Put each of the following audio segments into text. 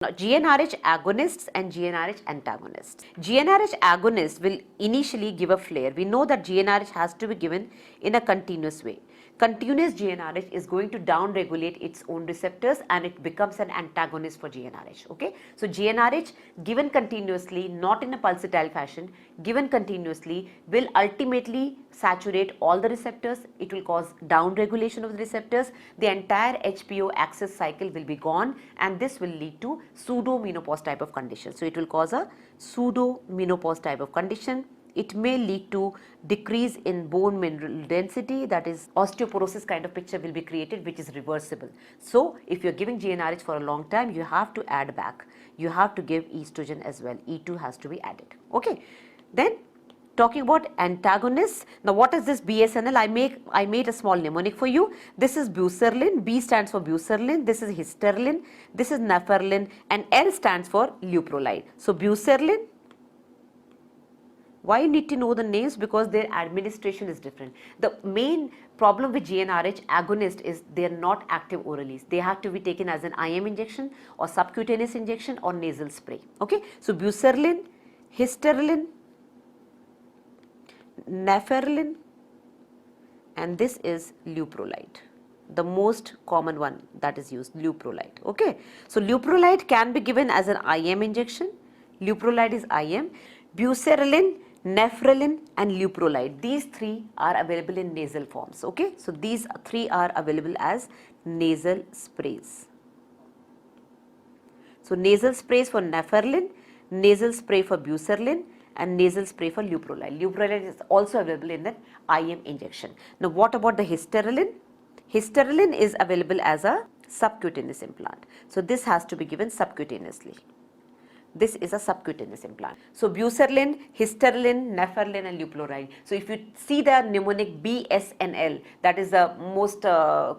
Now, GnRH agonists and GnRH antagonists. GnRH agonists will initially give a flare. We know that GnRH has to be given in a continuous way. Continuous GnRH is going to down-regulate its own receptors and it becomes an antagonist for GnRH. Okay, so GnRH given continuously, not in a pulsatile fashion, given continuously will ultimately saturate all the receptors. It will cause down-regulation of the receptors. The entire HPO axis cycle will be gone, and this will lead to pseudo-menopause type of condition. So it will cause a pseudo-menopause type of condition. It may lead to decrease in bone mineral density, that is osteoporosis kind of picture will be created, which is reversible. So if you are giving GnRH for a long time, you have to add back. You have to give estrogen as well. E2 has to be added. Okay. Then talking about antagonists. Now what is this BSNL? I made a small mnemonic for you. This is buserlin. B stands for buserlin. This is hysterlin. This is neferlin, and L stands for leuprolide. So buserlin. Why you need to know the names? Because their administration is different. The main problem with GnRH agonist is they are not active orally. They have to be taken as an IM injection or subcutaneous injection or nasal spray. Okay, so buserlin, hysterlin, neferlin, and this is leuprolide, the most common one that is used, leuprolide. Okay, so leuprolide can be given as an IM injection. Leuprolide is IM. Buserlin, neferlin and leuprolide, these three are available in nasal forms. Okay, so these three are available as nasal sprays. So nasal sprays for neferlin, nasal spray for buserlin and nasal spray for leuprolide. Leuprolide is also available in that IM injection. Now what about the hysterlin? Hysterlin is available as a subcutaneous implant. So this has to be given subcutaneously. This is a subcutaneous implant. So buserlin, hysterlin, neferlin and leuprolide. So if you see the mnemonic BSNL, that is the most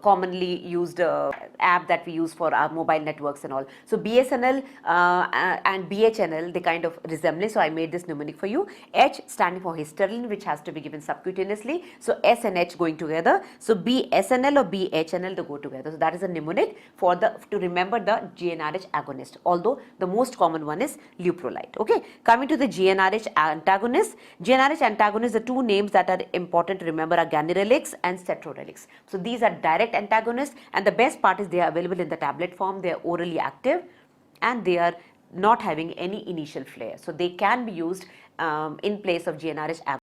commonly used app that we use for our mobile networks and all. So BSNL and BHNL, they kind of resemble. So I made this mnemonic for you. H standing for hysterlin, which has to be given subcutaneously. So S and H going together. So BSNL or BHNL, they go together. So that is a mnemonic for to remember the GnRH agonist. Although the most common one is leuprolide. Okay, coming to the GnRH antagonist. GnRH antagonists, the two names that are important to remember are ganirelix and cetrorelix. So these are direct antagonists, and the best part is they are available in the tablet form. They are orally active and they are not having any initial flare. So they can be used in place of GnRH agonist.